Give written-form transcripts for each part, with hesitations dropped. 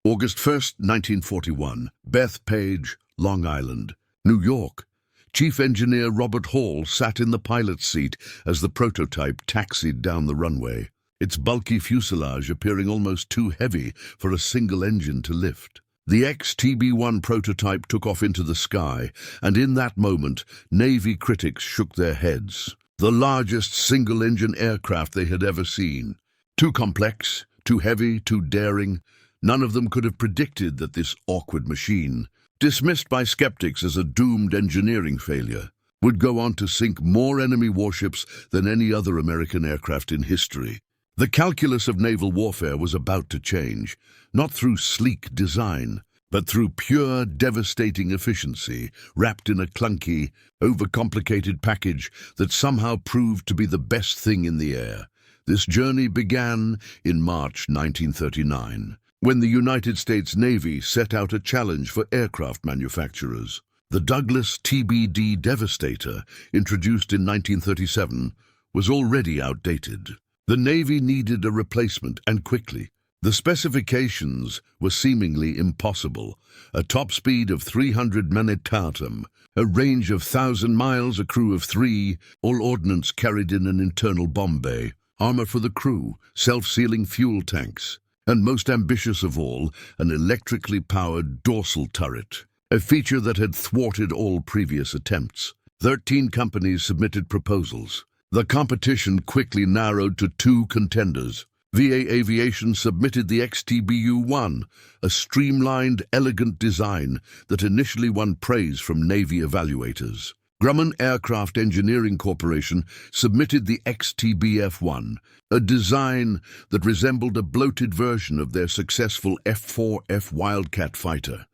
August 1st, 1941, Bethpage, Long Island, New York. Chief Engineer Robert Hall sat in the pilot's seat as the prototype taxied down the runway, its bulky fuselage appearing almost too heavy for a single engine to lift. The XTB-1 prototype took off into the sky, and in that moment, Navy critics shook their heads. The largest single-engine aircraft they had ever seen. Too complex, too heavy, too daring. None of them could have predicted that this awkward machine, dismissed by skeptics as a doomed engineering failure, would go on to sink more enemy warships than any other American aircraft in history. The calculus of naval warfare was about to change, not through sleek design, but through pure, devastating efficiency, wrapped in a clunky, overcomplicated package that somehow proved to be the best thing in the air. This journey began in March 1939, when the United States Navy set out a challenge for aircraft manufacturers. The Douglas TBD Devastator, introduced in 1937, was already outdated. The Navy needed a replacement, and quickly. The specifications were seemingly impossible. A top speed of 300 manetatum, a range of 1,000 miles, a crew of 3, all ordnance carried in an internal bomb bay, armor for the crew, self-sealing fuel tanks, and most ambitious of all, an electrically powered dorsal turret, a feature that had thwarted all previous attempts. 13 companies submitted proposals. The competition quickly narrowed to 2 contenders. VA Aviation submitted the XTBU-1, a streamlined, elegant design that initially won praise from Navy evaluators. Grumman Aircraft Engineering Corporation submitted the XTBF-1, a design that resembled a bloated version of their successful F-4F Wildcat fighter.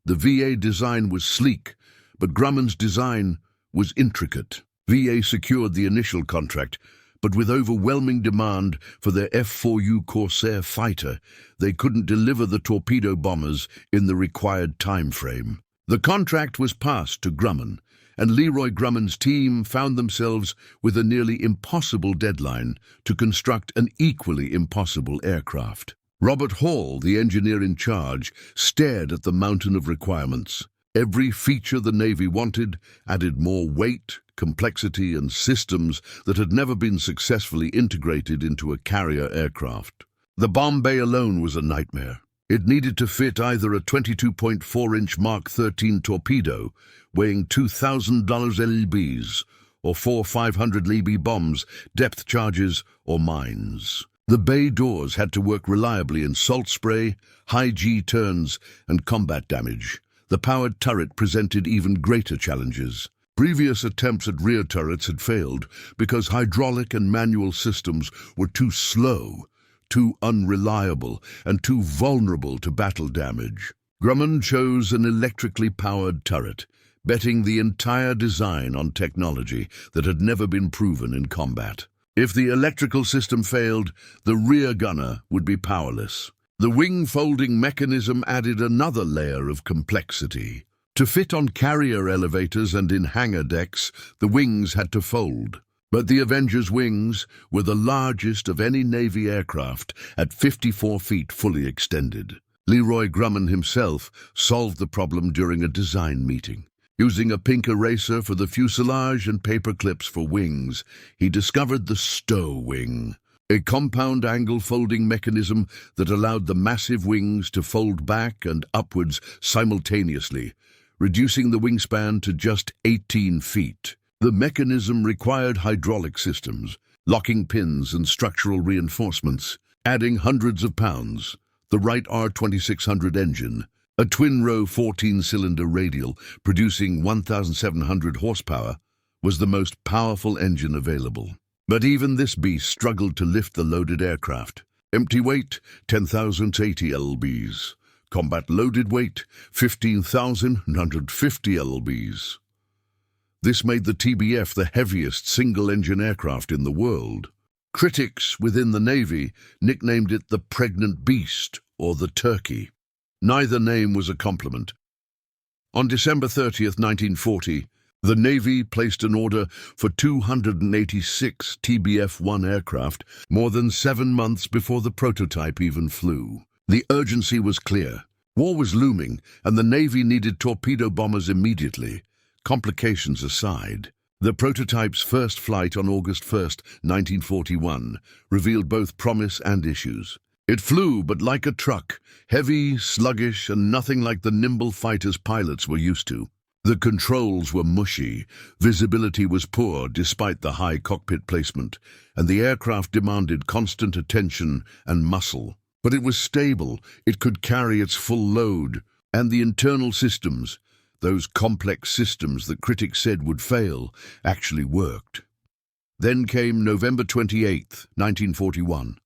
The VA design was sleek, but Grumman's design was intricate. VA secured the initial contract, but with overwhelming demand for their F-4U Corsair fighter, they couldn't deliver the torpedo bombers in the required time frame. The contract was passed to Grumman, and Leroy Grumman's team found themselves with a nearly impossible deadline to construct an equally impossible aircraft. Robert Hall, the engineer in charge, stared at the mountain of requirements. Every feature the Navy wanted added more weight, complexity, and systems that had never been successfully integrated into a carrier aircraft. The bomb bay alone was a nightmare. It needed to fit either a 22.4-inch Mark 13 torpedo, weighing 2,000 lbs, or 4 500 lb bombs, depth charges, or mines. The bay doors had to work reliably in salt spray, high G turns, and combat damage. The powered turret presented even greater challenges. Previous attempts at rear turrets had failed because hydraulic and manual systems were too slow, too unreliable, and too vulnerable to battle damage. Grumman chose an electrically powered turret, betting the entire design on technology that had never been proven in combat. If the electrical system failed, the rear gunner would be powerless. The wing-folding mechanism added another layer of complexity. To fit on carrier elevators and in hangar decks, the wings had to fold. But the Avenger's wings were the largest of any Navy aircraft, at 54 feet fully extended. Leroy Grumman himself solved the problem during a design meeting. Using a pink eraser for the fuselage and paper clips for wings, he discovered the Sto-Wing, a compound angle folding mechanism that allowed the massive wings to fold back and upwards simultaneously, reducing the wingspan to just 18 feet. The mechanism required hydraulic systems, locking pins and structural reinforcements, adding hundreds of pounds. The Wright R2600 engine, a twin-row 14-cylinder radial producing 1,700 horsepower, was the most powerful engine available. But even this beast struggled to lift the loaded aircraft. Empty weight, 10,080 lbs. Combat loaded weight, 15,950 lbs. This made the TBF the heaviest single-engine aircraft in the world. Critics within the Navy nicknamed it the pregnant beast or the turkey. Neither name was a compliment. On December 30th, 1940, the Navy placed an order for 286 TBF-1 aircraft more than 7 months before the prototype even flew. The urgency was clear. War was looming, and the Navy needed torpedo bombers immediately. Complications aside, the prototype's first flight on August 1st, 1941, revealed both promise and issues. It flew, but like a truck, heavy, sluggish, and nothing like the nimble fighters pilots were used to. The controls were mushy, visibility was poor despite the high cockpit placement, and the aircraft demanded constant attention and muscle. But it was stable, it could carry its full load, and the internal systems, those complex systems that critics said would fail, actually worked. Then came November 28, 1941.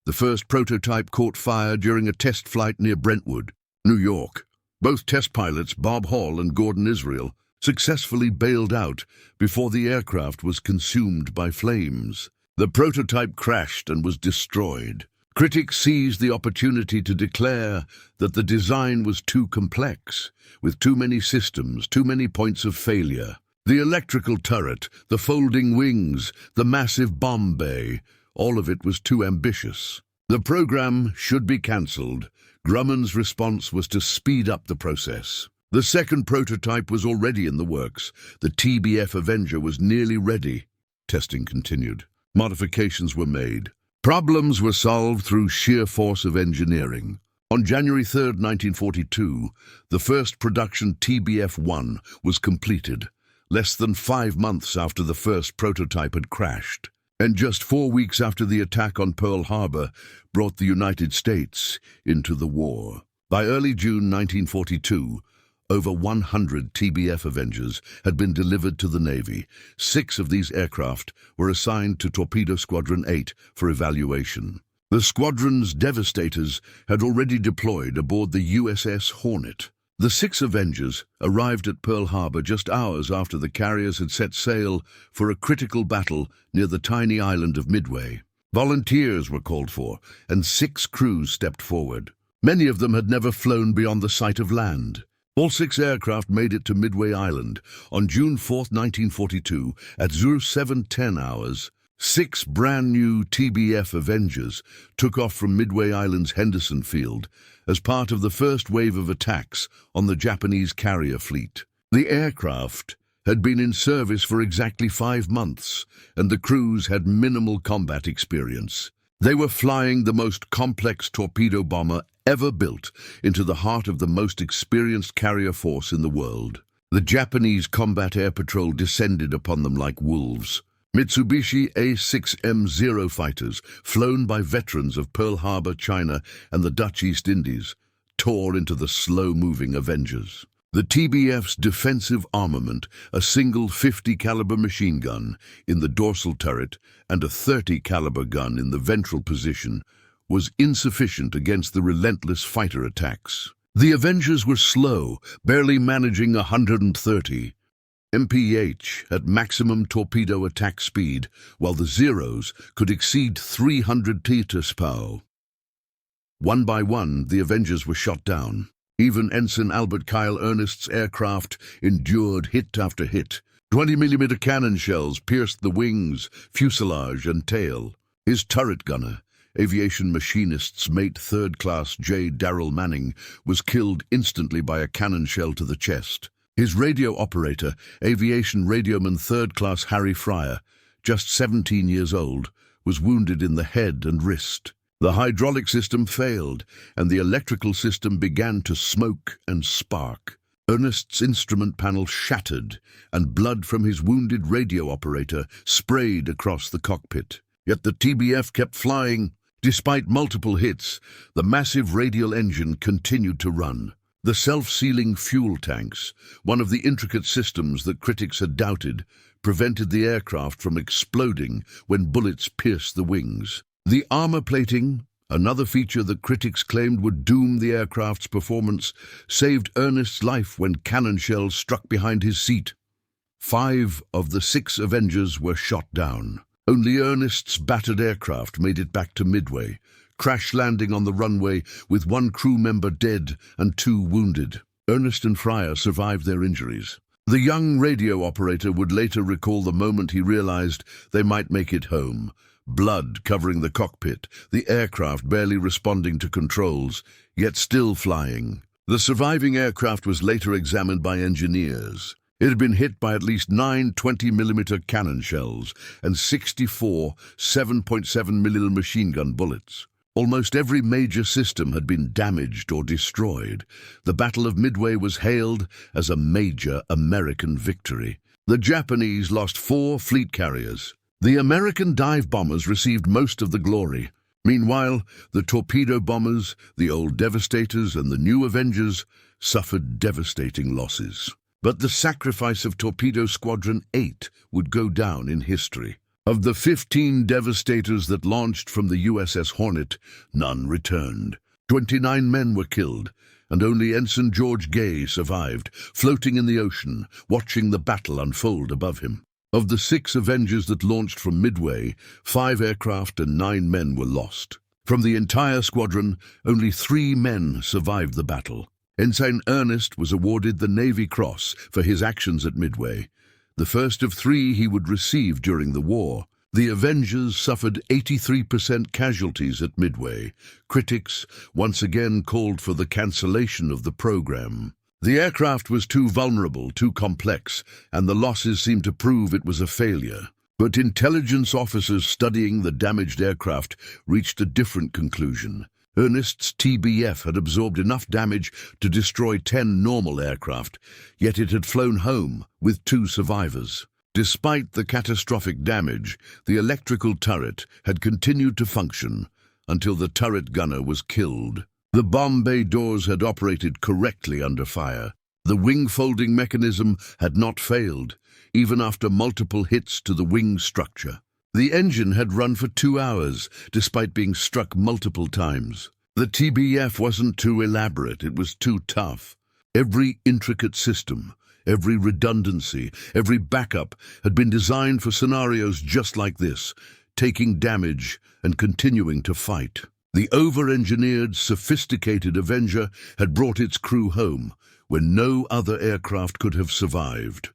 The first prototype caught fire during a test flight near Brentwood, New York. Both test pilots, Bob Hall and Gordon Israel, successfully bailed out before the aircraft was consumed by flames. The prototype crashed and was destroyed. Critics seized the opportunity to declare that the design was too complex, with too many systems, too many points of failure. The electrical turret, the folding wings, the massive bomb bay, all of it was too ambitious. The program should be cancelled. Grumman's response was to speed up the process. The second prototype was already in the works. The TBF Avenger was nearly ready. Testing continued. Modifications were made. Problems were solved through sheer force of engineering. On January 3, 1942, the first production TBF-1 was completed, less than 5 months after the first prototype had crashed, and just 4 weeks after the attack on Pearl Harbor brought the United States into the war. By early June 1942, over 100 TBF Avengers had been delivered to the Navy. 6 of these aircraft were assigned to Torpedo Squadron 8 for evaluation. The squadron's devastators had already deployed aboard the USS Hornet. The 6 Avengers arrived at Pearl Harbor just hours after the carriers had set sail for a critical battle near the tiny island of Midway. Volunteers were called for, and 6 crews stepped forward. Many of them had never flown beyond the sight of land. All 6 aircraft made it to Midway Island on June 4, 1942, at 07:10 hours. 6 brand-new TBF Avengers took off from Midway Island's Henderson Field as part of the first wave of attacks on the Japanese carrier fleet. The aircraft had been in service for exactly 5 months, and the crews had minimal combat experience. They were flying the most complex torpedo bomber ever built into the heart of the most experienced carrier force in the world. The Japanese Combat Air Patrol descended upon them like wolves. Mitsubishi A6M0 fighters, flown by veterans of Pearl Harbor, China, and the Dutch East Indies, tore into the slow-moving Avengers. The TBF's defensive armament, a single 50 caliber machine gun in the dorsal turret and a 30 caliber gun in the ventral position, was insufficient against the relentless fighter attacks. The Avengers were slow, barely managing 130 mph at maximum torpedo attack speed, while the Zeros could exceed 300 mph. One by one, the Avengers were shot down. Even Ensign Albert Kyle Ernest's aircraft endured hit after hit. 20mm cannon shells pierced the wings, fuselage, and tail. His turret gunner, aviation machinist's mate 3rd Class J. Darrell Manning, was killed instantly by a cannon shell to the chest. His radio operator, aviation radioman 3rd Class Harry Fryer, just 17 years old, was wounded in the head and wrist. The hydraulic system failed, and the electrical system began to smoke and spark. Ernest's instrument panel shattered, and blood from his wounded radio operator sprayed across the cockpit. Yet the TBF kept flying. Despite multiple hits, the massive radial engine continued to run. The self-sealing fuel tanks, one of the intricate systems that critics had doubted, prevented the aircraft from exploding when bullets pierced the wings. The armor plating, another feature that critics claimed would doom the aircraft's performance, saved Ernest's life when cannon shells struck behind his seat. 5 of the 6 Avengers were shot down. Only Ernest's battered aircraft made it back to Midway, crash landing on the runway with 1 crew member dead and 2 wounded. Ernest and Fryer survived their injuries. The young radio operator would later recall the moment he realized they might make it home, blood covering the cockpit, the aircraft barely responding to controls, yet still flying. The surviving aircraft was later examined by engineers. It had been hit by at least 9 20mm cannon shells and 64 7.7mm machine gun bullets. Almost every major system had been damaged or destroyed. The Battle of Midway was hailed as a major American victory. The Japanese lost 4 fleet carriers. The American dive bombers received most of the glory. Meanwhile, the torpedo bombers, the old Devastators, and the new Avengers suffered devastating losses. But the sacrifice of Torpedo Squadron 8 would go down in history. Of the 15 Devastators that launched from the USS Hornet, none returned. 29 men were killed, and only Ensign George Gay survived, floating in the ocean, watching the battle unfold above him. Of the 6 Avengers that launched from Midway, 5 aircraft and 9 men were lost. From the entire squadron, only 3 men survived the battle. Ensign Ernest was awarded the Navy Cross for his actions at Midway, the first of 3 he would receive during the war. The Avengers suffered 83% casualties at Midway. Critics once again called for the cancellation of the program. The aircraft was too vulnerable, too complex, and the losses seemed to prove it was a failure. But intelligence officers studying the damaged aircraft reached a different conclusion. Ernest's TBF had absorbed enough damage to destroy 10 normal aircraft, yet it had flown home with 2 survivors. Despite the catastrophic damage, the electrical turret had continued to function until the turret gunner was killed. The bomb bay doors had operated correctly under fire. The wing folding mechanism had not failed, even after multiple hits to the wing structure. The engine had run for 2 hours, despite being struck multiple times. The TBF wasn't too elaborate, it was too tough. Every intricate system, every redundancy, every backup had been designed for scenarios just like this, taking damage and continuing to fight. The over-engineered, sophisticated Avenger had brought its crew home when no other aircraft could have survived.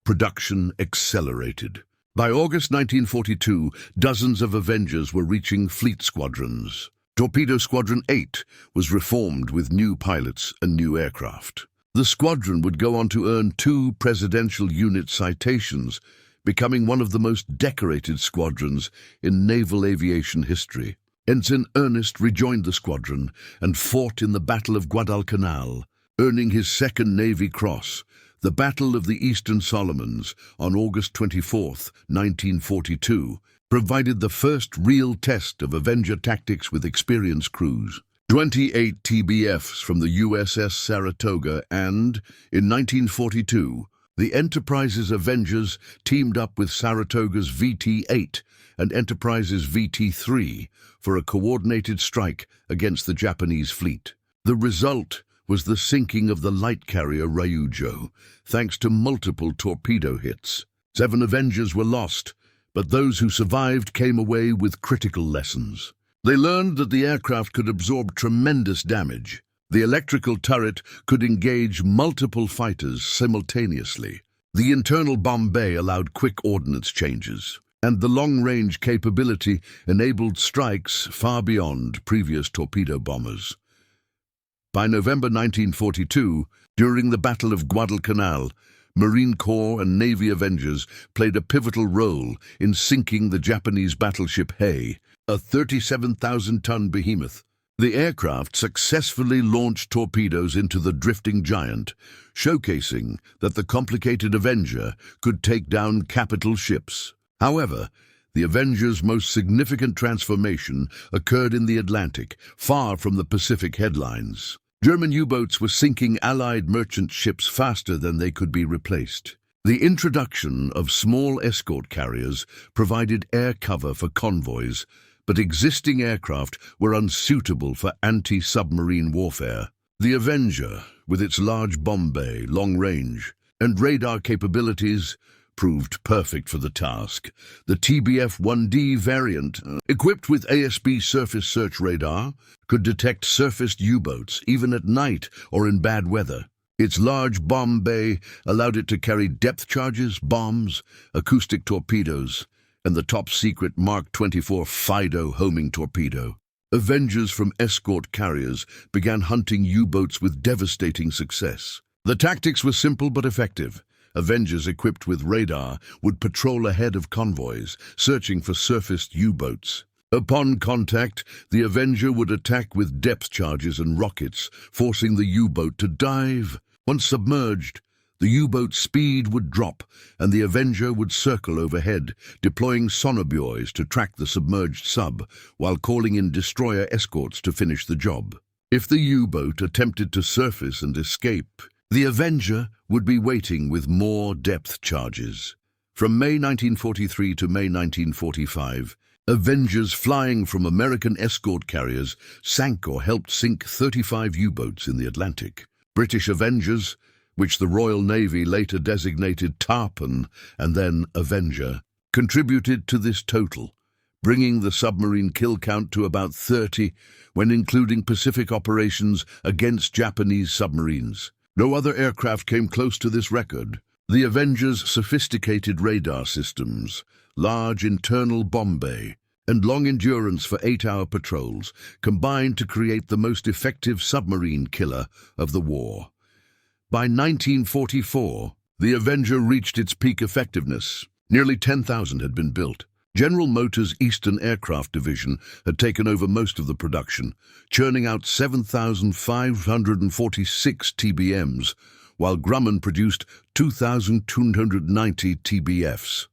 Production accelerated. By August 1942, dozens of Avengers were reaching fleet squadrons. Torpedo Squadron 8 was reformed with new pilots and new aircraft. The squadron would go on to earn 2 Presidential Unit citations, becoming one of the most decorated squadrons in naval aviation history. Ensign Ernest rejoined the squadron and fought in the Battle of Guadalcanal, earning his 2nd Navy Cross. The Battle of the Eastern Solomons on August 24, 1942, provided the first real test of Avenger tactics with experienced crews. 28 TBFs from the USS Saratoga and, in 1942, the Enterprise's Avengers teamed up with Saratoga's VT-8 and Enterprise's VT-3 for a coordinated strike against the Japanese fleet. The result was the sinking of the light carrier Ryujo, thanks to multiple torpedo hits. 7 Avengers were lost, but those who survived came away with critical lessons. They learned that the aircraft could absorb tremendous damage. The electrical turret could engage multiple fighters simultaneously. The internal bomb bay allowed quick ordnance changes, and the long-range capability enabled strikes far beyond previous torpedo bombers. By November 1942, during the Battle of Guadalcanal, Marine Corps and Navy Avengers played a pivotal role in sinking the Japanese battleship Hei, a 37,000-ton behemoth. The aircraft successfully launched torpedoes into the drifting giant, showcasing that the complicated Avenger could take down capital ships. However, the Avenger's most significant transformation occurred in the Atlantic, far from the Pacific headlines. German U-boats were sinking Allied merchant ships faster than they could be replaced. The introduction of small escort carriers provided air cover for convoys, but existing aircraft were unsuitable for anti-submarine warfare. The Avenger, with its large bomb bay, long range, and radar capabilities, proved perfect for the task. The TBF-1D variant, equipped with ASB surface search radar, could detect surfaced U-boats even at night or in bad weather. Its large bomb bay allowed it to carry depth charges, bombs, acoustic torpedoes, and the top-secret Mark 24 Fido homing torpedo. Avengers from escort carriers began hunting U-boats with devastating success. The tactics were simple but effective. Avengers equipped with radar would patrol ahead of convoys, searching for surfaced U-boats. Upon contact, the Avenger would attack with depth charges and rockets, forcing the U-boat to dive. Once submerged, the U-boat's speed would drop, and the Avenger would circle overhead, deploying sonobuoys to track the submerged sub, while calling in destroyer escorts to finish the job. If the U-boat attempted to surface and escape, the Avenger would be waiting with more depth charges. From May 1943 to May 1945, Avengers flying from American escort carriers sank or helped sink 35 U-boats in the Atlantic. British Avengers, which the Royal Navy later designated Tarpon and then Avenger, contributed to this total, bringing the submarine kill count to about 30 when including Pacific operations against Japanese submarines. No other aircraft came close to this record. The Avenger's sophisticated radar systems, large internal bomb bay, and long endurance for 8-hour patrols combined to create the most effective submarine killer of the war. By 1944, the Avenger reached its peak effectiveness. Nearly 10,000 had been built. General Motors' Eastern Aircraft Division had taken over most of the production, churning out 7,546 TBMs, while Grumman produced 2,290 TBFs.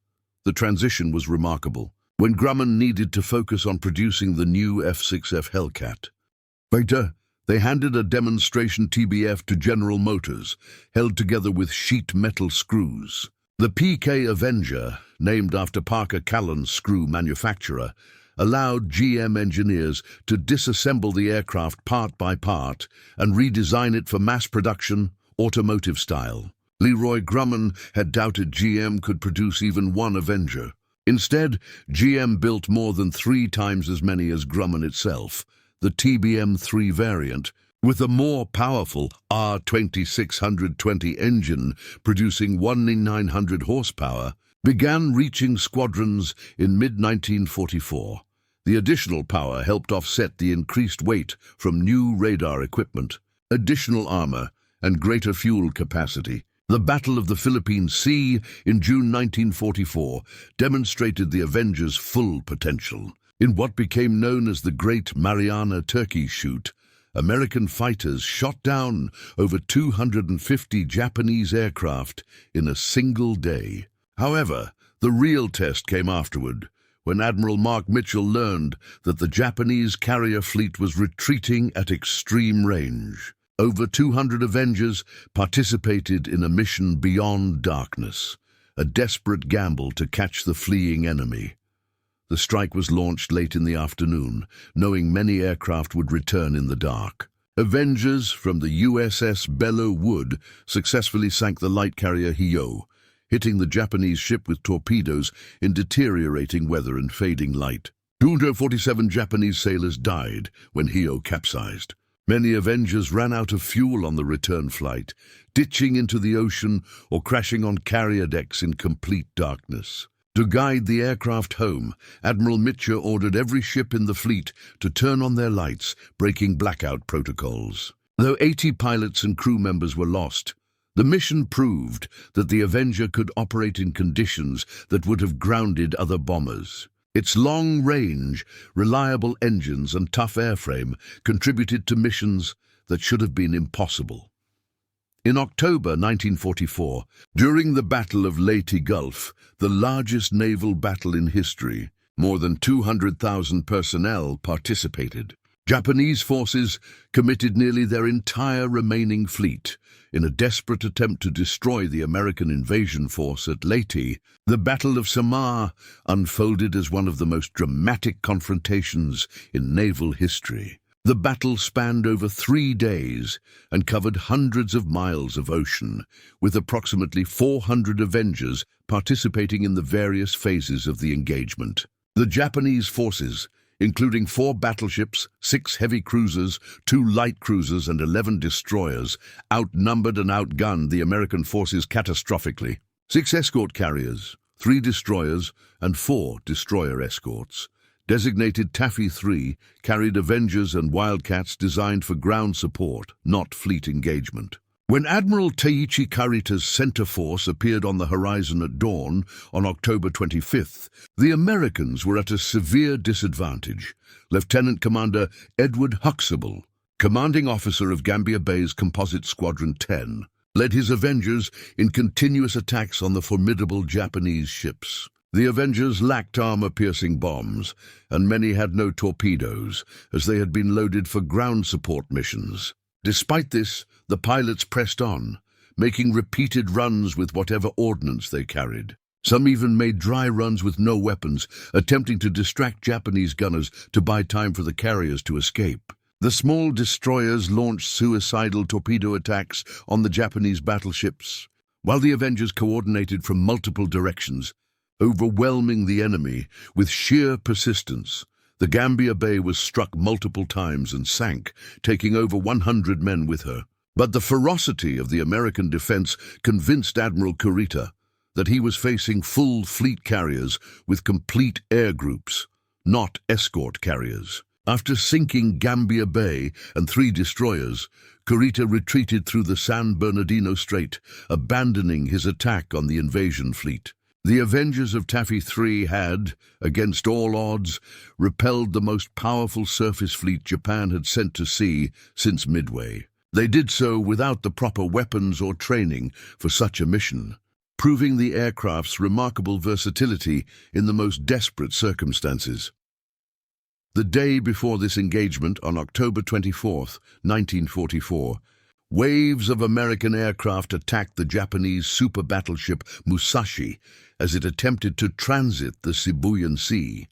The transition was remarkable. When Grumman needed to focus on producing the new F-6F Hellcat, they handed a demonstration TBF to General Motors, held together with sheet metal screws. The PK Avenger, named after Parker Callan's screw manufacturer, allowed GM engineers to disassemble the aircraft part by part and redesign it for mass production, automotive style. Leroy Grumman had doubted GM could produce even one Avenger. Instead, GM built more than 3 times as many as Grumman itself. The TBM-3 variant, with a more powerful R2620 engine producing 1,900 horsepower, began reaching squadrons in mid-1944. The additional power helped offset the increased weight from new radar equipment, additional armor, and greater fuel capacity. The Battle of the Philippine Sea in June 1944 demonstrated the Avenger's full potential. In what became known as the Great Mariana Turkey Shoot, American fighters shot down over 250 Japanese aircraft in a single day. However, the real test came afterward, when Admiral Mark Mitchell learned that the Japanese carrier fleet was retreating at extreme range. Over 200 Avengers participated in a mission beyond darkness, a desperate gamble to catch the fleeing enemy. The strike was launched late in the afternoon, knowing many aircraft would return in the dark. Avengers from the USS Belleau Wood successfully sank the light carrier Hyo, hitting the Japanese ship with torpedoes in deteriorating weather and fading light. 247 Japanese sailors died when Hyo capsized. Many Avengers ran out of fuel on the return flight, ditching into the ocean or crashing on carrier decks in complete darkness. To guide the aircraft home, Admiral Mitchell ordered every ship in the fleet to turn on their lights, breaking blackout protocols. Though 80 pilots and crew members were lost, the mission proved that the Avenger could operate in conditions that would have grounded other bombers. Its long-range, reliable engines and tough airframe contributed to missions that should have been impossible. In October 1944, during the Battle of Leyte Gulf, the largest naval battle in history, more than 200,000 personnel participated. Japanese forces committed nearly their entire remaining fleet in a desperate attempt to destroy the American invasion force at Leyte. The Battle of Samar unfolded as one of the most dramatic confrontations in naval history. The battle spanned over 3 days and covered hundreds of miles of ocean, with approximately 400 Avengers participating in the various phases of the engagement. The Japanese forces, including 4 battleships, 6 heavy cruisers, 2 light cruisers, and 11 destroyers, outnumbered and outgunned the American forces catastrophically. 6 escort carriers, 3 destroyers, and 4 destroyer escorts. Designated Taffy 3 carried Avengers and Wildcats designed for ground support, not fleet engagement. When Admiral Teiichi Karita's center force appeared on the horizon at dawn on October 25th, the Americans were at a severe disadvantage. Lieutenant Commander Edward Huxtable, commanding officer of Gambia Bay's Composite Squadron 10, led his Avengers in continuous attacks on the formidable Japanese ships. The Avengers lacked armor-piercing bombs, and many had no torpedoes, as they had been loaded for ground support missions. Despite this, the pilots pressed on, making repeated runs with whatever ordnance they carried. Some even made dry runs with no weapons, attempting to distract Japanese gunners to buy time for the carriers to escape. The small destroyers launched suicidal torpedo attacks on the Japanese battleships, while the Avengers coordinated from multiple directions, overwhelming the enemy with sheer persistence. The Gambia Bay was struck multiple times and sank, taking over 100 men with her. But the ferocity of the American defense convinced Admiral Kurita that he was facing full fleet carriers with complete air groups, not escort carriers. After sinking Gambia Bay and 3 destroyers, Kurita retreated through the San Bernardino Strait, abandoning his attack on the invasion fleet. The Avengers of Taffy 3 had, against all odds, repelled the most powerful surface fleet Japan had sent to sea since Midway. They did so without the proper weapons or training for such a mission, proving the aircraft's remarkable versatility in the most desperate circumstances. The day before this engagement, on October 24, 1944, waves of American aircraft attacked the Japanese super-battleship Musashi as it attempted to transit the Sibuyan Sea.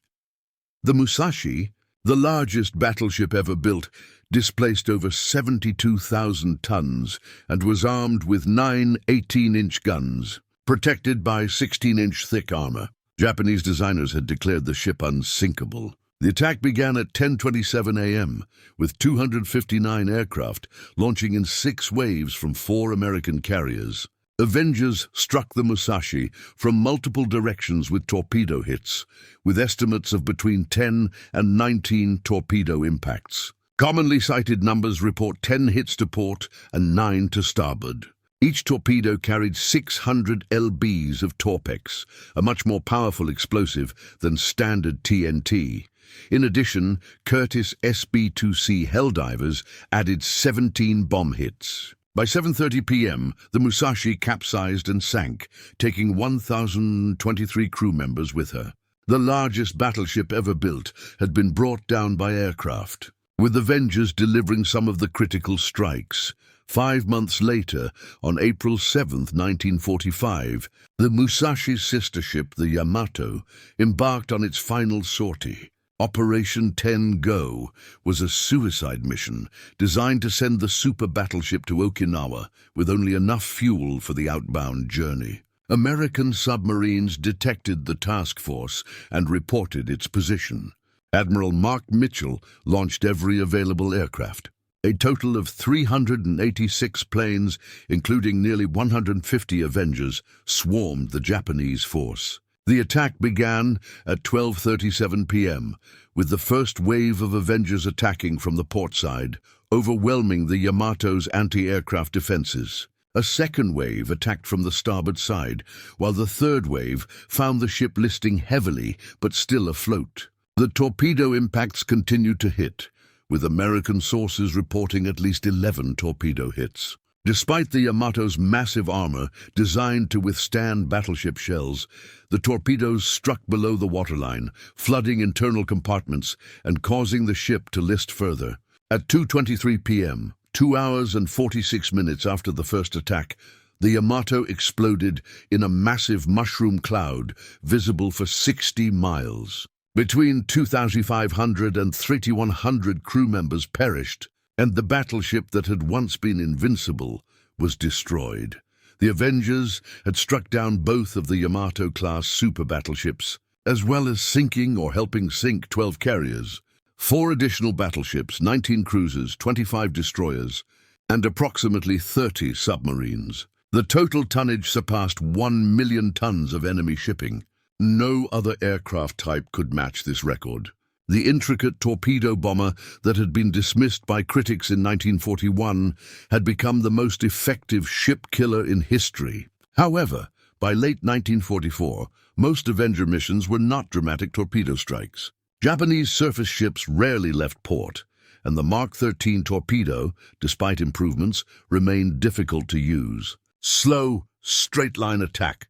The Musashi, the largest battleship ever built, displaced over 72,000 tons and was armed with 9 18-inch guns, protected by 16-inch thick armor. Japanese designers had declared the ship unsinkable. The attack began at 10:27 a.m., with 259 aircraft launching in 6 waves from 4 American carriers. Avengers struck the Musashi from multiple directions with torpedo hits, with estimates of between 10 and 19 torpedo impacts. Commonly cited numbers report 10 hits to port and 9 to starboard. Each torpedo carried 600 lbs of Torpex, a much more powerful explosive than standard TNT. In addition, Curtiss SB-2C Helldivers added 17 bomb hits. By 7:30 p.m., the Musashi capsized and sank, taking 1,023 crew members with her. The largest battleship ever built had been brought down by aircraft, with Avengers delivering some of the critical strikes. 5 months later, on April 7, 1945, the Musashi's sister ship, the Yamato, embarked on its final sortie. Operation 10 Go was a suicide mission designed to send the super-battleship to Okinawa with only enough fuel for the outbound journey. American submarines detected the task force and reported its position. Admiral Mark Mitchell launched every available aircraft. A total of 386 planes, including nearly 150 Avengers, swarmed the Japanese force. The attack began at 12:37 p.m., with the first wave of Avengers attacking from the port side, overwhelming the Yamato's anti-aircraft defenses. A second wave attacked from the starboard side, while the third wave found the ship listing heavily but still afloat. The torpedo impacts continued to hit, with American sources reporting at least 11 torpedo hits. Despite the Yamato's massive armor designed to withstand battleship shells, the torpedoes struck below the waterline, flooding internal compartments and causing the ship to list further. At 2:23 p.m., 2 hours and 46 minutes after the first attack, the Yamato exploded in a massive mushroom cloud visible for 60 miles. Between 2,500 and 3,100 crew members perished, and the battleship that had once been invincible was destroyed. The Avengers had struck down both of the Yamato-class super-battleships, as well as sinking or helping sink 12 carriers, 4 additional battleships, 19 cruisers, 25 destroyers, and approximately 30 submarines. The total tonnage surpassed 1 million tons of enemy shipping. No other aircraft type could match this record. The intricate torpedo bomber that had been dismissed by critics in 1941 had become the most effective ship killer in history. However, by late 1944, most Avenger missions were not dramatic torpedo strikes. Japanese surface ships rarely left port, and the Mark 13 torpedo, despite improvements, remained difficult to use. Slow, straight-line attack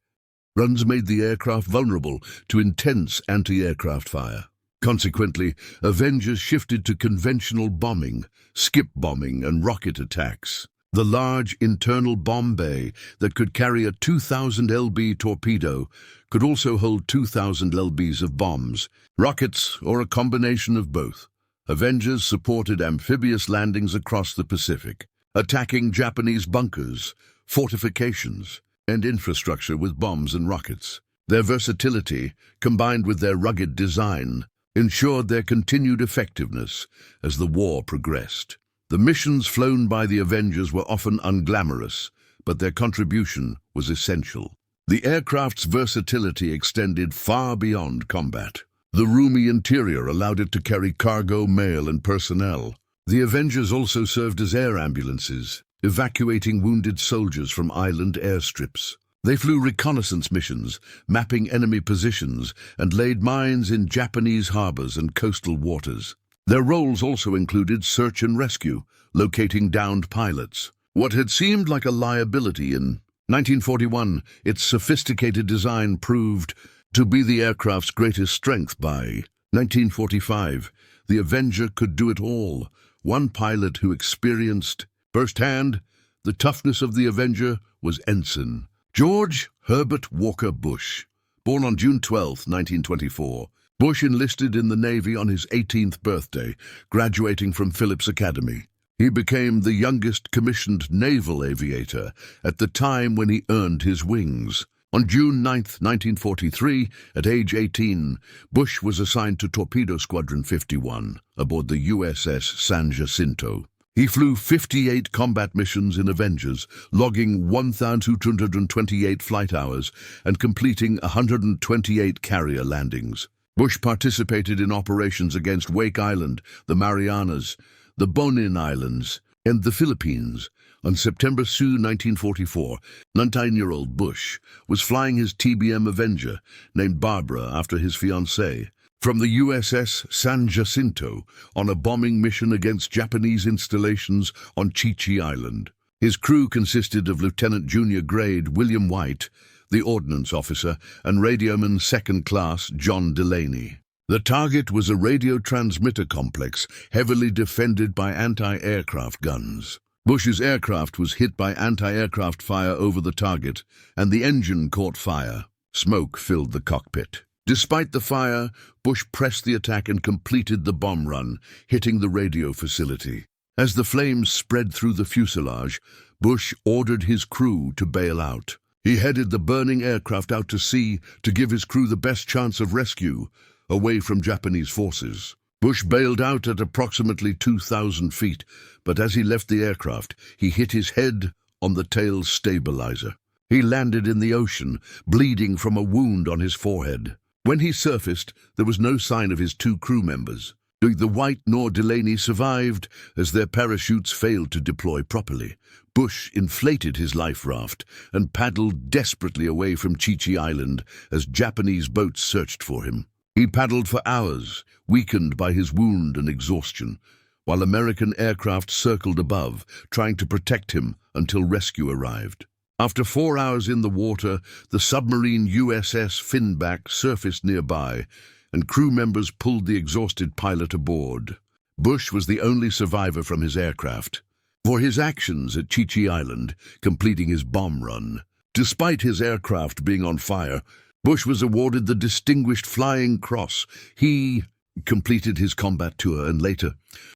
runs made the aircraft vulnerable to intense anti-aircraft fire. Consequently, Avengers shifted to conventional bombing, skip bombing, and rocket attacks. The large internal bomb bay that could carry a 2,000 lb torpedo could also hold 2,000 lbs of bombs, rockets, or a combination of both. Avengers supported amphibious landings across the Pacific, attacking Japanese bunkers, fortifications, and infrastructure with bombs and rockets. Their versatility, combined with their rugged design, ensured their continued effectiveness as the war progressed. The missions flown by the Avengers were often unglamorous, but their contribution was essential. The aircraft's versatility extended far beyond combat. The roomy interior allowed it to carry cargo, mail, and personnel. The Avengers also served as air ambulances, evacuating wounded soldiers from island airstrips. They flew reconnaissance missions, mapping enemy positions, and laid mines in Japanese harbors and coastal waters. Their roles also included search and rescue, locating downed pilots. What had seemed like a liability in 1941, its sophisticated design proved to be the aircraft's greatest strength. By 1945, the Avenger could do it all. One pilot who experienced firsthand the toughness of the Avenger was Ensign George Herbert Walker Bush. Born on June 12, 1924, Bush enlisted in the Navy on his 18th birthday, graduating from Phillips Academy. He became the youngest commissioned naval aviator at the time when he earned his wings. On June 9, 1943, at age 18, Bush was assigned to Torpedo Squadron 51 aboard the USS San Jacinto. He flew 58 combat missions in Avengers, logging 1,228 flight hours and completing 128 carrier landings. Bush participated in operations against Wake Island, the Marianas, the Bonin Islands, and the Philippines. On September 2, 1944, 19-year-old Bush was flying his TBM Avenger, named Barbara after his fiancée, from the USS San Jacinto on a bombing mission against Japanese installations on Chi Island. His crew consisted of Lieutenant Junior Grade William White, the ordnance officer, and radioman second class John Delaney. The target was a radio transmitter complex heavily defended by anti-aircraft guns. Bush's aircraft was hit by anti-aircraft fire over the target, and the engine caught fire. Smoke filled the cockpit. Despite the fire, Bush pressed the attack and completed the bomb run, hitting the radio facility. As the flames spread through the fuselage, Bush ordered his crew to bail out. He headed the burning aircraft out to sea to give his crew the best chance of rescue, away from Japanese forces. Bush bailed out at approximately 2,000 feet, but as he left the aircraft, he hit his head on the tail's stabilizer. He landed in the ocean, bleeding from a wound on his forehead. When he surfaced, there was no sign of his two crew members. Neither White nor Delaney survived, as their parachutes failed to deploy properly. Bush inflated his life raft and paddled desperately away from Chi Island as Japanese boats searched for him. He paddled for hours, weakened by his wound and exhaustion, while American aircraft circled above, trying to protect him until rescue arrived. After 4 hours in the water, the submarine USS Finback surfaced nearby, and crew members pulled the exhausted pilot aboard. Bush was the only survivor from his aircraft. For his actions at Chi Island, completing his bomb run, despite his aircraft being on fire, Bush was awarded the Distinguished Flying Cross. He completed his combat tour and later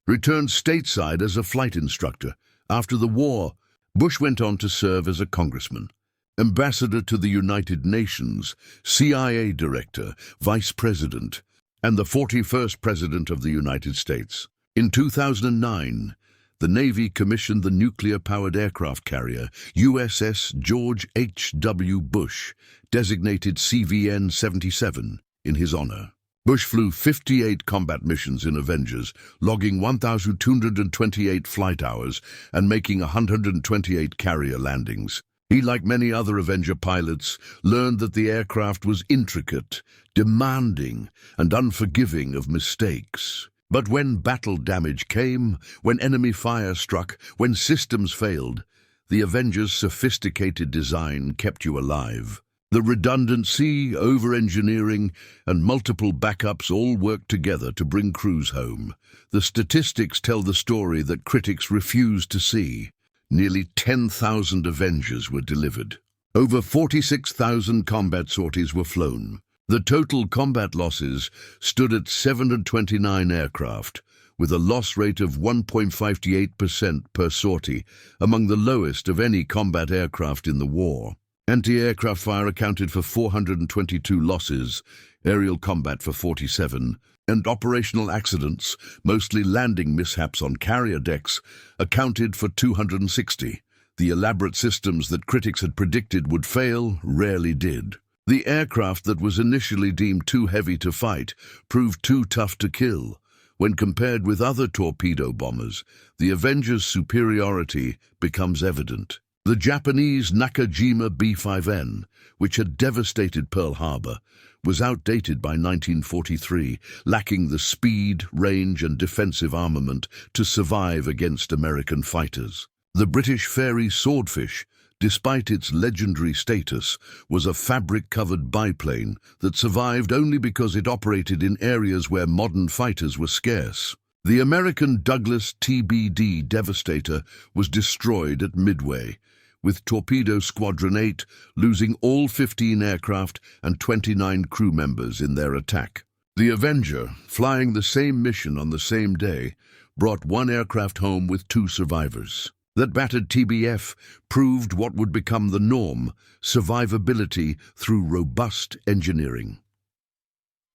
returned stateside as a flight instructor. After the war, Bush went on to serve as a congressman, ambassador to the United Nations, CIA director, vice president, and the 41st president of the United States. In 2009, the Navy commissioned the nuclear-powered aircraft carrier USS George H.W. Bush, designated CVN-77, in his honor. Bush flew 58 combat missions in Avengers, logging 1,228 flight hours and making 128 carrier landings. He, like many other Avenger pilots, learned that the aircraft was intricate, demanding, and unforgiving of mistakes. But when battle damage came, when enemy fire struck, when systems failed, the Avengers' sophisticated design kept you alive. The redundancy, over-engineering, and multiple backups all worked together to bring crews home. The statistics tell the story that critics refuse to see. Nearly 10,000 Avengers were delivered. Over 46,000 combat sorties were flown. The total combat losses stood at 729 aircraft, with a loss rate of 1.58% per sortie, among the lowest of any combat aircraft in the war. Anti-aircraft fire accounted for 422 losses, aerial combat for 47, and operational accidents, mostly landing mishaps on carrier decks, accounted for 260. The elaborate systems that critics had predicted would fail rarely did. The aircraft that was initially deemed too heavy to fight proved too tough to kill. When compared with other torpedo bombers, the Avengers' superiority becomes evident. The Japanese Nakajima B-5N, which had devastated Pearl Harbor, was outdated by 1943, lacking the speed, range, and defensive armament to survive against American fighters. The British Fairey Swordfish, despite its legendary status, was a fabric-covered biplane that survived only because it operated in areas where modern fighters were scarce. The American Douglas TBD Devastator was destroyed at Midway, with Torpedo Squadron 8 losing all 15 aircraft and 29 crew members in their attack. The Avenger, flying the same mission on the same day, brought one aircraft home with 2 survivors. That battered TBF proved what would become the norm: survivability through robust engineering.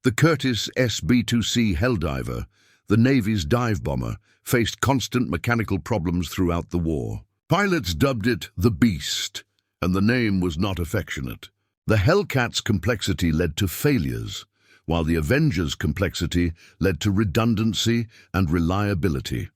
The Curtiss SB-2C Helldiver, the Navy's dive bomber, faced constant mechanical problems throughout the war. Pilots dubbed it the Beast, and the name was not affectionate. The Hellcat's complexity led to failures, while the Avenger's complexity led to redundancy and reliability.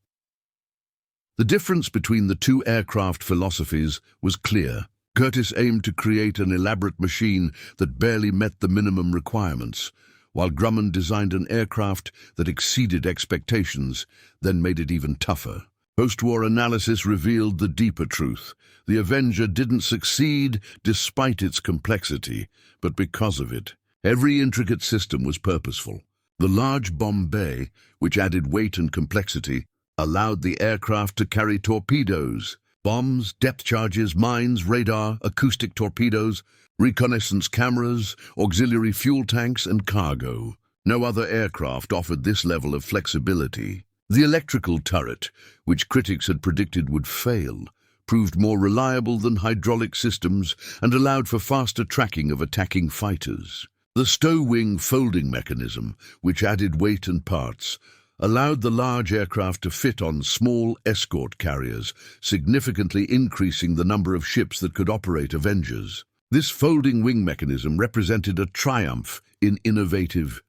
The difference between the two aircraft philosophies was clear. Curtiss aimed to create an elaborate machine that barely met the minimum requirements, while Grumman designed an aircraft that exceeded expectations, then made it even tougher. Postwar analysis revealed the deeper truth. The Avenger didn't succeed despite its complexity, but because of it. Every intricate system was purposeful. The large bomb bay, which added weight and complexity, allowed the aircraft to carry torpedoes, bombs, depth charges, mines, radar, acoustic torpedoes, reconnaissance cameras, auxiliary fuel tanks, and cargo. No other aircraft offered this level of flexibility. The electrical turret, which critics had predicted would fail, proved more reliable than hydraulic systems and allowed for faster tracking of attacking fighters. The Sto-Wing folding mechanism, which added weight and parts, allowed the large aircraft to fit on small escort carriers, significantly increasing the number of ships that could operate Avengers. This folding wing mechanism represented a triumph in innovative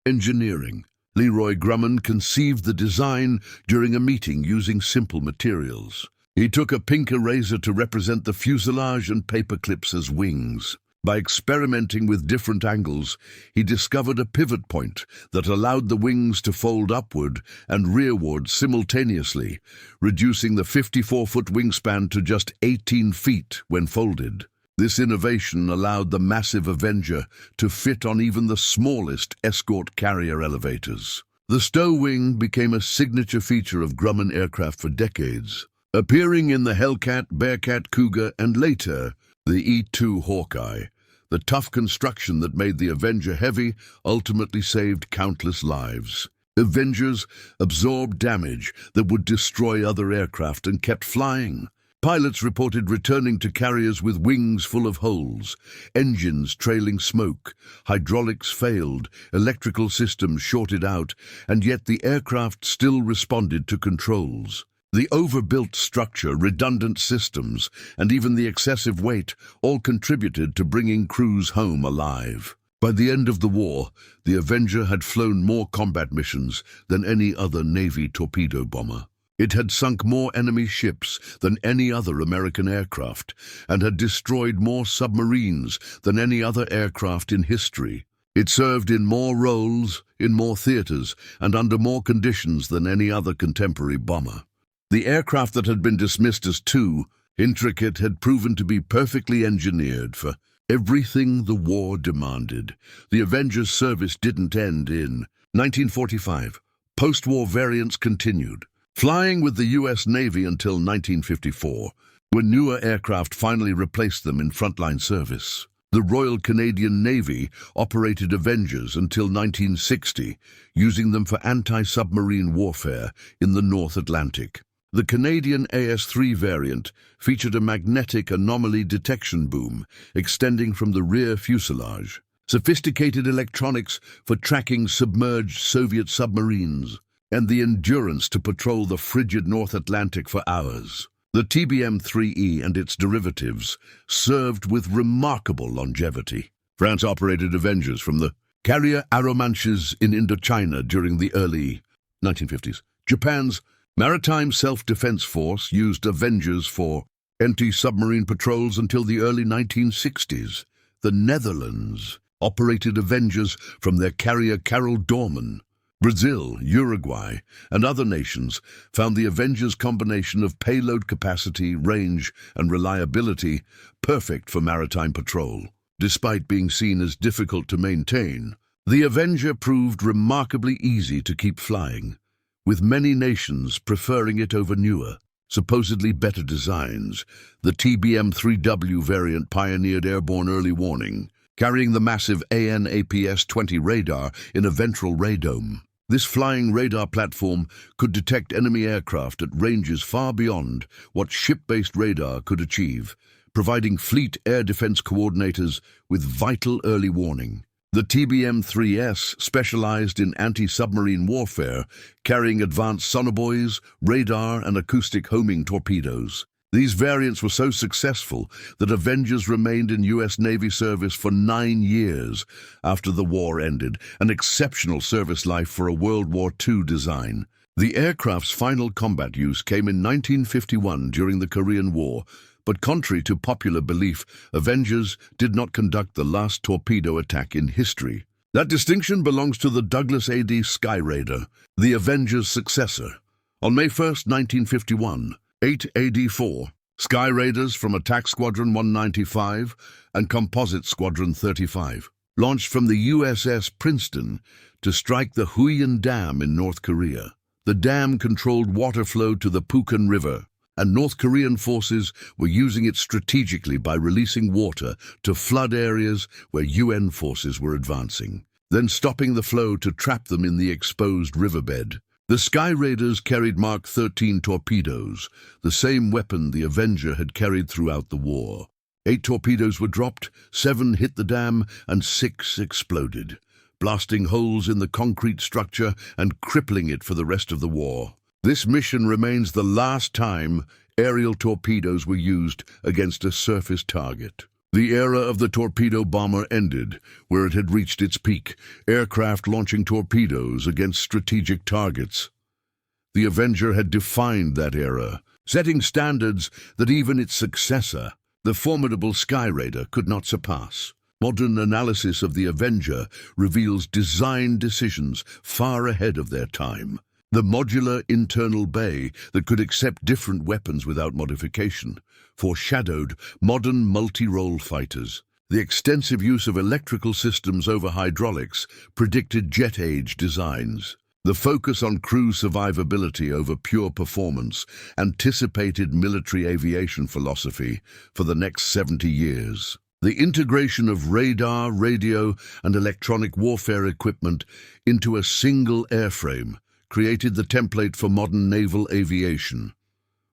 engineering. Leroy Grumman conceived the design during a meeting using simple materials. He took a pink eraser to represent the fuselage and paper clips as wings. By experimenting with different angles, he discovered a pivot point that allowed the wings to fold upward and rearward simultaneously, reducing the 54-foot wingspan to just 18 feet when folded. This innovation allowed the massive Avenger to fit on even the smallest escort carrier elevators. The Sto-Wing became a signature feature of Grumman aircraft for decades, appearing in the Hellcat, Bearcat, Cougar, and later, the E-2 Hawkeye. The tough construction that made the Avenger heavy ultimately saved countless lives. Avengers absorbed damage that would destroy other aircraft and kept flying. Pilots reported returning to carriers with wings full of holes, engines trailing smoke, hydraulics failed, electrical systems shorted out, and yet the aircraft still responded to controls. The overbuilt structure, redundant systems, and even the excessive weight all contributed to bringing crews home alive. By the end of the war, the Avenger had flown more combat missions than any other Navy torpedo bomber. It had sunk more enemy ships than any other American aircraft and had destroyed more submarines than any other aircraft in history. It served in more roles, in more theaters, and under more conditions than any other contemporary bomber. The aircraft that had been dismissed as too intricate had proven to be perfectly engineered for everything the war demanded. The Avenger's service didn't end in 1945. Post-war variants continued, flying with the U.S. Navy until 1954, when newer aircraft finally replaced them in frontline service. The Royal Canadian Navy operated Avengers until 1960, using them for anti-submarine warfare in the North Atlantic. The Canadian AS-3 variant featured a magnetic anomaly detection boom extending from the rear fuselage, sophisticated electronics for tracking submerged Soviet submarines, and the endurance to patrol the frigid North Atlantic for hours. The TBM-3E and its derivatives served with remarkable longevity. France operated Avengers from the carrier Arromanches in Indochina during the early 1950s. Japan's Maritime Self-Defense Force used Avengers for anti-submarine patrols until the early 1960s. The Netherlands operated Avengers from their carrier Carol Dorman. Brazil, Uruguay, and other nations found the Avengers' combination of payload capacity, range, and reliability perfect for maritime patrol. Despite being seen as difficult to maintain, the Avenger proved remarkably easy to keep flying, with many nations preferring it over newer, supposedly better designs. The TBM-3W variant pioneered airborne early warning, carrying the massive AN/APS-20 radar in a ventral radome. This flying radar platform could detect enemy aircraft at ranges far beyond what ship-based radar could achieve, providing fleet air defense coordinators with vital early warning. The TBM-3S specialized in anti-submarine warfare, carrying advanced sonobuoys, radar, and acoustic homing torpedoes. These variants were so successful that Avengers remained in U.S. Navy service for 9 years after the war ended, an exceptional service life for a World War II design. The aircraft's final combat use came in 1951 during the Korean War, but contrary to popular belief, Avengers did not conduct the last torpedo attack in history. That distinction belongs to the Douglas AD Skyraider, the Avenger's successor. On May 1, 1951, 8 AD-4, Skyraiders from Attack Squadron 195 and Composite Squadron 35 launched from the USS Princeton to strike the Huiyin Dam in North Korea. The dam controlled water flow to the Pukan River, and North Korean forces were using it strategically by releasing water to flood areas where UN forces were advancing, then stopping the flow to trap them in the exposed riverbed. The Skyraiders carried Mark 13 torpedoes, the same weapon the Avenger had carried throughout the war. 8 torpedoes were dropped, 7 hit the dam, and 6 exploded, blasting holes in the concrete structure and crippling it for the rest of the war. This mission remains the last time aerial torpedoes were used against a surface target. The era of the torpedo bomber ended, where it had reached its peak, aircraft launching torpedoes against strategic targets. The Avenger had defined that era, setting standards that even its successor, the formidable Skyraider, could not surpass. Modern analysis of the Avenger reveals design decisions far ahead of their time. The modular internal bay that could accept different weapons without modification foreshadowed modern multi-role fighters. The extensive use of electrical systems over hydraulics predicted jet-age designs. The focus on crew survivability over pure performance anticipated military aviation philosophy for the next 70 years. The integration of radar, radio, and electronic warfare equipment into a single airframe created the template for modern naval aviation.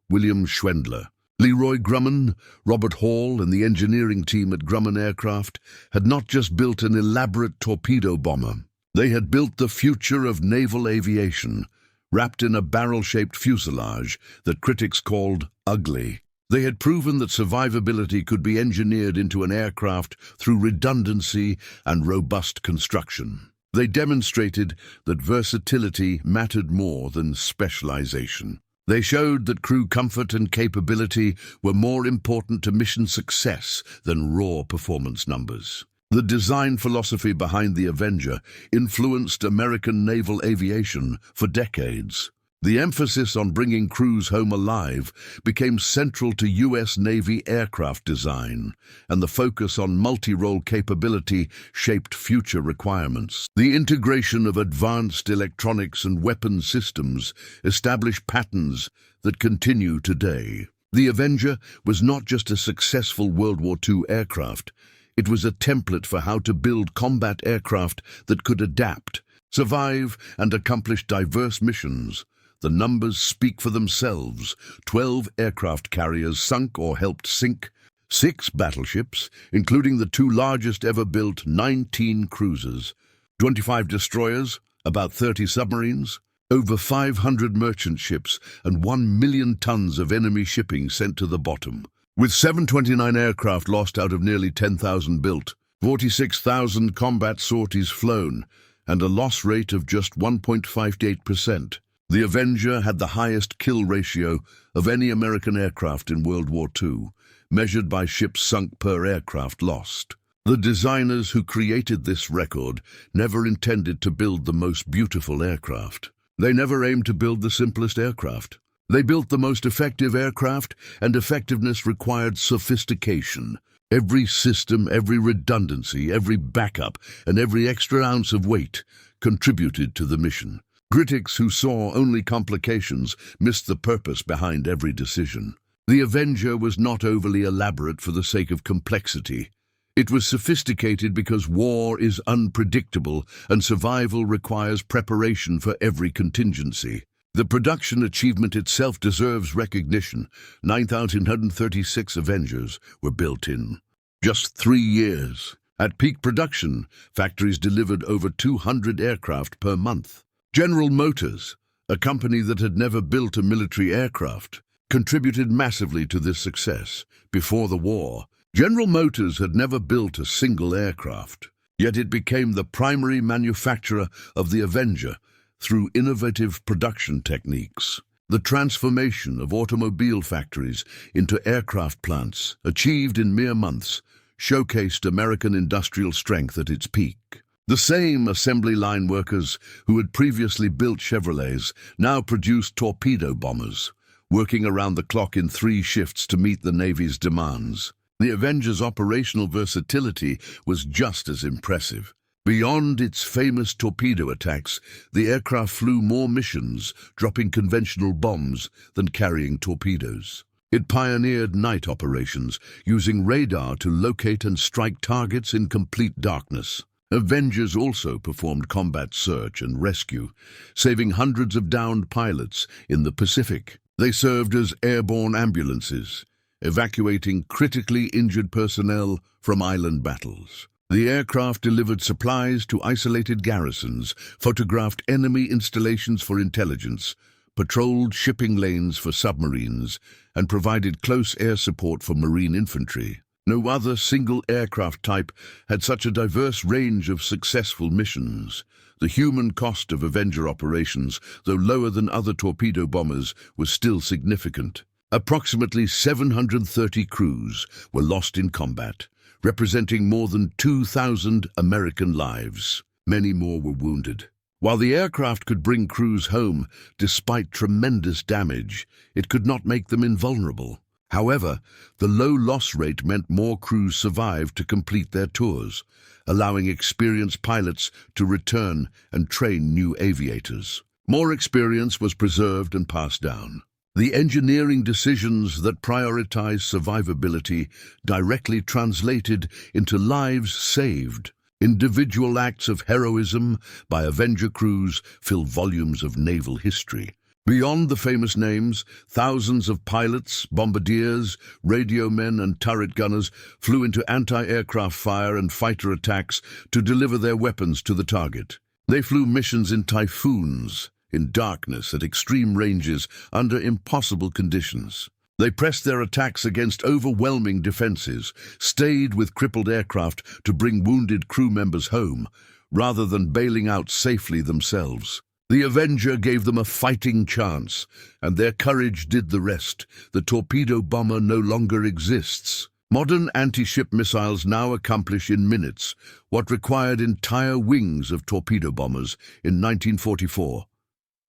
William Schwendler, Leroy Grumman, Robert Hall, and the engineering team at Grumman Aircraft had not just built an elaborate torpedo bomber. They had built the future of naval aviation, wrapped in a barrel-shaped fuselage that critics called ugly. They had proven that survivability could be engineered into an aircraft through redundancy and robust construction. They demonstrated that versatility mattered more than specialization. They showed that crew comfort and capability were more important to mission success than raw performance numbers. The design philosophy behind the Avenger influenced American naval aviation for decades. The emphasis on bringing crews home alive became central to U.S. Navy aircraft design, and the focus on multi-role capability shaped future requirements. The integration of advanced electronics and weapons systems established patterns that continue today. The Avenger was not just a successful World War II aircraft, it was a template for how to build combat aircraft that could adapt, survive, and accomplish diverse missions. The numbers speak for themselves. 12 aircraft carriers sunk or helped sink, 6 battleships, including the 2 largest ever built, 19 cruisers, 25 destroyers, about 30 submarines, over 500 merchant ships, and 1 million tons of enemy shipping sent to the bottom. With 729 aircraft lost out of nearly 10,000 built, 46,000 combat sorties flown, and a loss rate of just 1.58%. The Avenger had the highest kill ratio of any American aircraft in World War II, measured by ships sunk per aircraft lost. The designers who created this record never intended to build the most beautiful aircraft. They never aimed to build the simplest aircraft. They built the most effective aircraft, and effectiveness required sophistication. Every system, every redundancy, every backup, and every extra ounce of weight contributed to the mission. Critics who saw only complications missed the purpose behind every decision. The Avenger was not overly elaborate for the sake of complexity. It was sophisticated because war is unpredictable and survival requires preparation for every contingency. The production achievement itself deserves recognition. 9,136 Avengers were built in just 3 years. At peak production, factories delivered over 200 aircraft per month. General Motors, a company that had never built a military aircraft, contributed massively to this success. Before the war, General Motors had never built a single aircraft, yet it became the primary manufacturer of the Avenger through innovative production techniques. The transformation of automobile factories into aircraft plants, achieved in mere months, showcased American industrial strength at its peak. The same assembly line workers who had previously built Chevrolets now produced torpedo bombers, working around the clock in 3 shifts to meet the Navy's demands. The Avenger's operational versatility was just as impressive. Beyond its famous torpedo attacks, the aircraft flew more missions, dropping conventional bombs than carrying torpedoes. It pioneered night operations, using radar to locate and strike targets in complete darkness. Avengers also performed combat search and rescue, saving hundreds of downed pilots in the Pacific. They served as airborne ambulances, evacuating critically injured personnel from island battles. The aircraft delivered supplies to isolated garrisons, photographed enemy installations for intelligence, patrolled shipping lanes for submarines, and provided close air support for marine infantry. No other single aircraft type had such a diverse range of successful missions. The human cost of Avenger operations, though lower than other torpedo bombers, was still significant. Approximately 730 crews were lost in combat, representing more than 2,000 American lives. Many more were wounded. While the aircraft could bring crews home despite tremendous damage, it could not make them invulnerable. However, the low loss rate meant more crews survived to complete their tours, allowing experienced pilots to return and train new aviators. More experience was preserved and passed down. The engineering decisions that prioritized survivability directly translated into lives saved. Individual acts of heroism by Avenger crews fill volumes of naval history. Beyond the famous names, thousands of pilots, bombardiers, radio men, and turret gunners flew into anti-aircraft fire and fighter attacks to deliver their weapons to the target. They flew missions in typhoons, in darkness at extreme ranges under impossible conditions. They pressed their attacks against overwhelming defenses, stayed with crippled aircraft to bring wounded crew members home, rather than bailing out safely themselves. The Avenger gave them a fighting chance, and their courage did the rest. The torpedo bomber no longer exists. Modern anti-ship missiles now accomplish in minutes what required entire wings of torpedo bombers in 1944.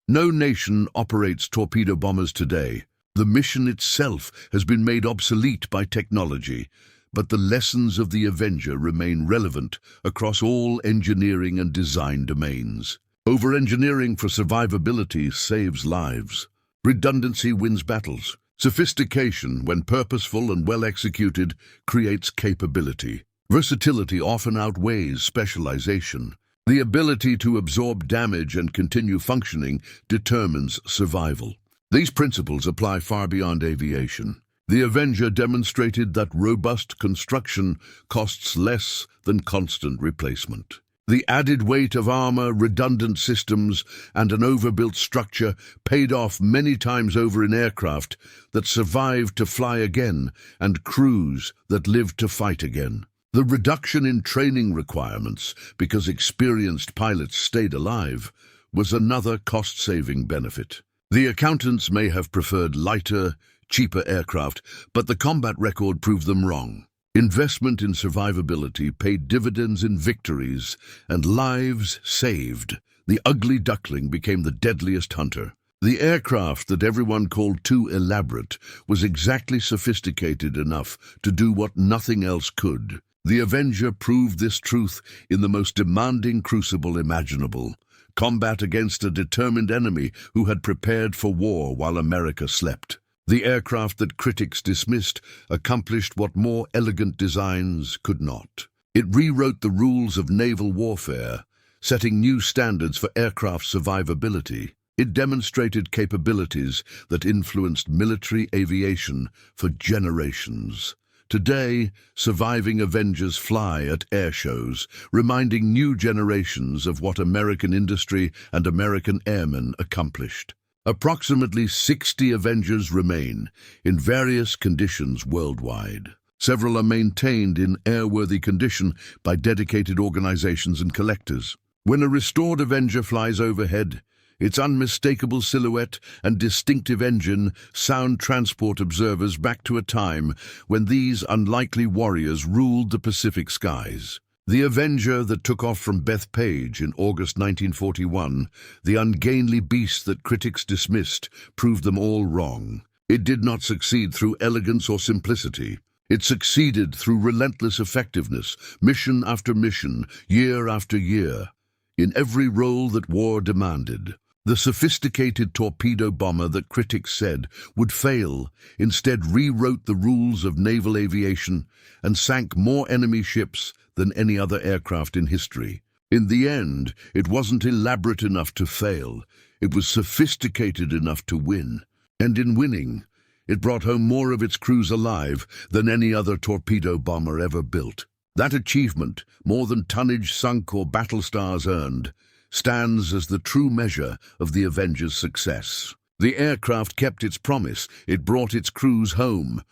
No nation operates torpedo bombers today. The mission itself has been made obsolete by technology, but the lessons of the Avenger remain relevant across all engineering and design domains. Over-engineering for survivability saves lives. Redundancy wins battles. Sophistication, when purposeful and well executed, creates capability. Versatility often outweighs specialization. The ability to absorb damage and continue functioning determines survival. These principles apply far beyond aviation. The Avenger demonstrated that robust construction costs less than constant replacement. The added weight of armor, redundant systems, and an overbuilt structure paid off many times over in aircraft that survived to fly again and crews that lived to fight again. The reduction in training requirements, because experienced pilots stayed alive, was another cost-saving benefit. The accountants may have preferred lighter, cheaper aircraft, but the combat record proved them wrong. Investment in survivability paid dividends in victories, and lives saved. The ugly duckling became the deadliest hunter. The aircraft that everyone called too elaborate was exactly sophisticated enough to do what nothing else could. The Avenger proved this truth in the most demanding crucible imaginable: combat against a determined enemy who had prepared for war while America slept. The aircraft that critics dismissed accomplished what more elegant designs could not. It rewrote the rules of naval warfare, setting new standards for aircraft survivability. It demonstrated capabilities that influenced military aviation for generations. Today, surviving Avengers fly at air shows, reminding new generations of what American industry and American airmen accomplished. Approximately 60 Avengers remain in various conditions worldwide. Several are maintained in airworthy condition by dedicated organizations and collectors. When a restored Avenger flies overhead, its unmistakable silhouette and distinctive engine sound transport observers back to a time when these unlikely warriors ruled the Pacific skies. The Avenger that took off from Bethpage in August 1941, the ungainly beast that critics dismissed, proved them all wrong. It did not succeed through elegance or simplicity. It succeeded through relentless effectiveness, mission after mission, year after year, in every role that war demanded. The sophisticated torpedo bomber that critics said would fail instead rewrote the rules of naval aviation and sank more enemy ships than any other aircraft in history. In the end, it wasn't elaborate enough to fail. It was sophisticated enough to win. And in winning, it brought home more of its crews alive than any other torpedo bomber ever built. That achievement, more than tonnage sunk or battle stars earned, stands as the true measure of the Avenger's success. The aircraft kept its promise. It brought its crews home,